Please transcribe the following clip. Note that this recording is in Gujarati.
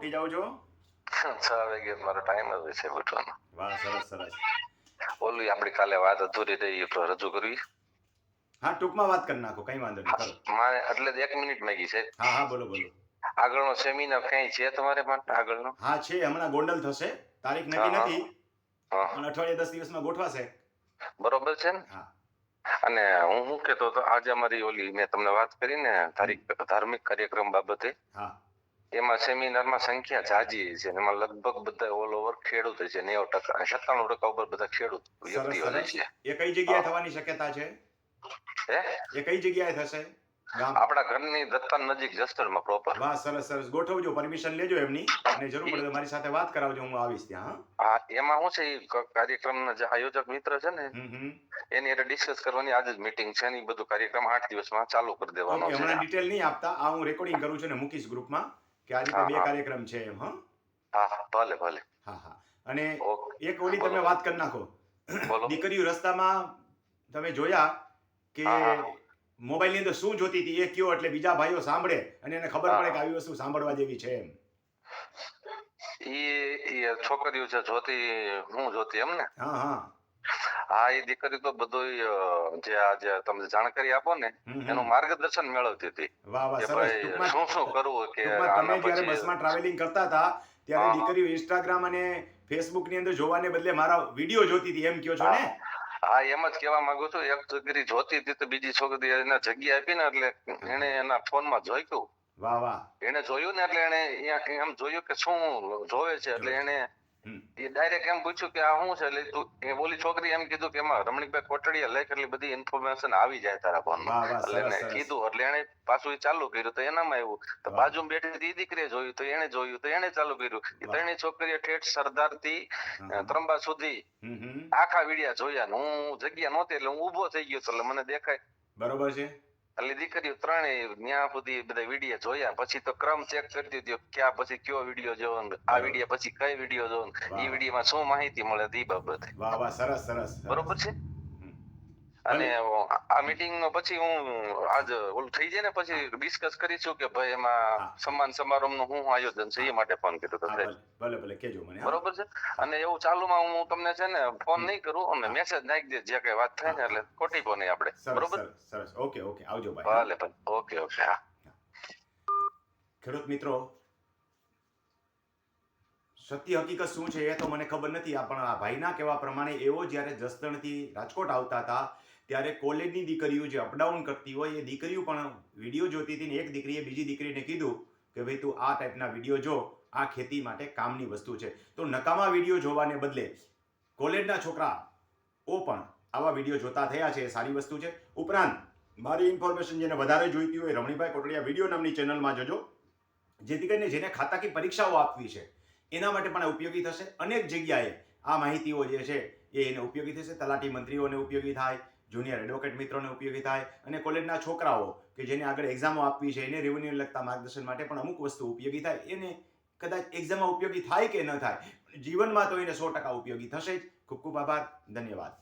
ઉઠી જાવ છો? 6 વાગે મારો ટાઈમ જ છે ઉઠવાનો. વાહ, સરસ સરસ. ઓલી આપણી કાલે વાત અધૂરી રહી તો રજૂ કરવી. હા, ટૂંકમાં વાત કરી નાખો, કઈ વાંધો નહીં, કરો. મારે એટલે 1 મિનિટ માંગી છે. હા હા, બોલો બોલો. આગળનો સેમિનાર કઈ છે તમારે માટે આગળનો? હા છે, હમણાં ગોંડલ થશે, તારીખ નક્કી નથી પણ અઠવાડિયે 10 દિવસમાં ગોઠવાશે. બરોબર છે ને? હા. અને હું શું કહેતો હતો, આજે અમારી ઓલી મેં તમને વાત કરી ને ધાર્મિક કાર્યક્રમ બાબતે. હા. એમાં સેમિનારમાં સંખ્યા જાજી છે, એમાં લગભગ બધા ઓલ ઓવર ખેડૂત છે, 90% 97% ઉપર બધા ખેડૂત સરસ વ્યક્તિઓ સરસ. છે. એ કઈ જગ્યાએ થવાની શક્યતા છે? હે? એ કઈ જગ્યાએ થશે? ગામ? આપણા ઘરની દત્તાન નજીક જસદણમાં પ્રોપર. વાહ, સરસ સરસ. ગોઠવજો, પરમિશન લેજો એમની, અને જરૂર પડે તો મારી સાથે વાત કરાવજો, હું આવીશ ત્યાં. હા, એમાં શું છે, કાર્યક્રમના જે આયોજક મિત્ર છે ને, હમ. એની એટલે ડિસ્કસ કરવાની આજ જ મીટિંગ છે ને, બધું કાર્યક્રમ 8 દિવસમાં ચાલુ કરી દેવાનો ઓકે, છે. હમણાં ડિટેલ નહીં આપતા, આ હું રેકોર્ડિંગ કરું છું ને મૂકીશ ગ્રુપમાં કે આ રીતે 2 કાર્યક્રમ છે એમ. હા, ભલે ભલે. હા હા. અને ઓકે. એક ઓલી તમે વાત કરી નાખો, દીકરીઓ રસ્તામાં તમે જોયા કે મોબાઈલની અંદર શું જોતી હતી એ કયો, એટલે બીજા ભાઈઓ સાંભળે અને એને ખબર પડે કે આવી વસ્તુ સાંભળવા જેવી છે એમ. એ છોકરીઓ છે જોતી, હું જોતી એમ ને? હા હા. હા, એ દીકરી તો બધું જે આજે તમે જાણકારી આપો ને એનું માર્ગદર્શન મેળવતી હતી. વાહ વાહ, કે સરસ. ભાઈ શું કરવું કે તમે આના જ્યારે પછી. બસમાં ટ્રાવેલિંગ કરતા હતા ત્યારે દીકરીઓ ઇન્સ્ટાગ્રામ અને ફેસબુક ની અંદર જોવાને બદલે મારા વિડીયો જોતી હતી એમ કયો છો ને? હા, એમ જ કહેવા માંગુ છું. એક છોકરી જોતી હતી તો બીજી છોકરી એને જગ્યા આપી ને, એટલે એને એના ફોનમાં જોયું. વાહ વાહ. એને જોયું ને, એટલે એને એમ જોયું કે શું જોવે છે, એટલે એને ડાયરેક્ટ એમ પૂછ્યું કે આ શું છે, એટલે તું ઓલી છોકરી એમ કીધું કે એમાં રમણીકભાઈ કોટડિયા લખ એટલે બધી ઇન્ફોર્મેશન આવી જાય તારા ફોનમાં. એટલે એને કીધું, એટલે એને પાછું ચાલુ કર્યું તો એનામાં એવું તો બાજુમાં બેઠી હતી દીકરીએ જોયું તો એને જોયું તો એને ચાલુ કર્યું. એ ત્રણેય છોકરીઓ ઠેઠ સરદાર થી ત્રંબા સુધી આખા વિડિયા જોયા. હું જગ્યા નહોતી એટલે હું ઊભો થઈ ગયો, એટલે મને દેખાય. બરોબર છે. એટલે દીકરીઓ ત્રણેય ત્યાં સુધી બધા વિડીયો જોયા, પછી તો ક્રમ ચેક કરતી હતી ક્યાં પછી કયો વિડીયો જોવો, આ વિડીયો પછી કઈ વિડીયો જોવો, એ વિડીયોમાં શું માહિતી મળે એ બાબતે. વાહ વાહ, સરસ સરસ. બરોબર છે. અને આ મીટિંગ પછી હું આજ ઓલું થઈ જાય ને પછી ડિસ્કસ કરીશું કે ભાઈ એમાં સન્માન સમારંભ નું શું આયોજન છે, એ માટે ફોન કર્યો હતો. ભલે ભલે કેજો મને. બરોબર છે. અને એવું ચાલુમાં હું તમને છે ને ફોન નહીં કરું, અને મેસેજ નાખી દે જે કઈ વાત થાય ને, એટલે ખોટી ફોન નહીં આપણે. બરોબર. સરસ. ઓકે ઓકે, આવજો ભાઈ. ભલે ભલે. Okay okay. હા. ખેડૂત મિત્રો, સત્ય હકીકત શું છે એ તો મને ખબર નથી, પણ આ ભાઈના કહેવા પ્રમાણે એવો જ્યારે જસદણથી રાજકોટ આવતા હતા ત્યારે કોલેજની દીકરીઓ જે અપડાઉન કરતી હોય એ દીકરીઓ પણ વિડીયો જોતી હતી, ને એક દીકરીએ બીજી દીકરીને કીધું કે ભાઈ તું આ ટાઈપના વિડીયો જો, આ ખેતી માટે કામની વસ્તુ છે. તો નકામા વિડીયો જોવાને બદલે કોલેજના છોકરાઓ પણ આવા વિડીયો જોતા થયા છે, એ સારી વસ્તુ છે. ઉપરાંત મારી ઇન્ફોર્મેશન જેને વધારે જોઈતી હોય રમણીભાઈ કોટડિયા વિડીયો નામની ચેનલમાં જોજો, જેથી કરીને જેને ખાતાકી પરીક્ષાઓ આપવી છે એના માટે પણ ઉપયોગી થશે. અનેક જગ્યાએ આ માહિતીઓ જે છે એ એને ઉપયોગી થશે. તલાટી મંત્રીઓને ઉપયોગી થાય, જુનિયર એડવોકેટ મિત્રોને ઉપયોગી થાય, અને કોલેજના છોકરાઓ કે જેને આગળ એક્ઝામો આપવી છે એને રેવન્યુને લગતા માર્ગદર્શન માટે પણ અમુક વસ્તુ ઉપયોગી થાય. એને કદાચ એક્ઝામમાં ઉપયોગી થાય કે ન થાય, જીવનમાં તો એને 100% ઉપયોગી થશે જ. ખૂબ ખૂબ આભાર. ધન્યવાદ.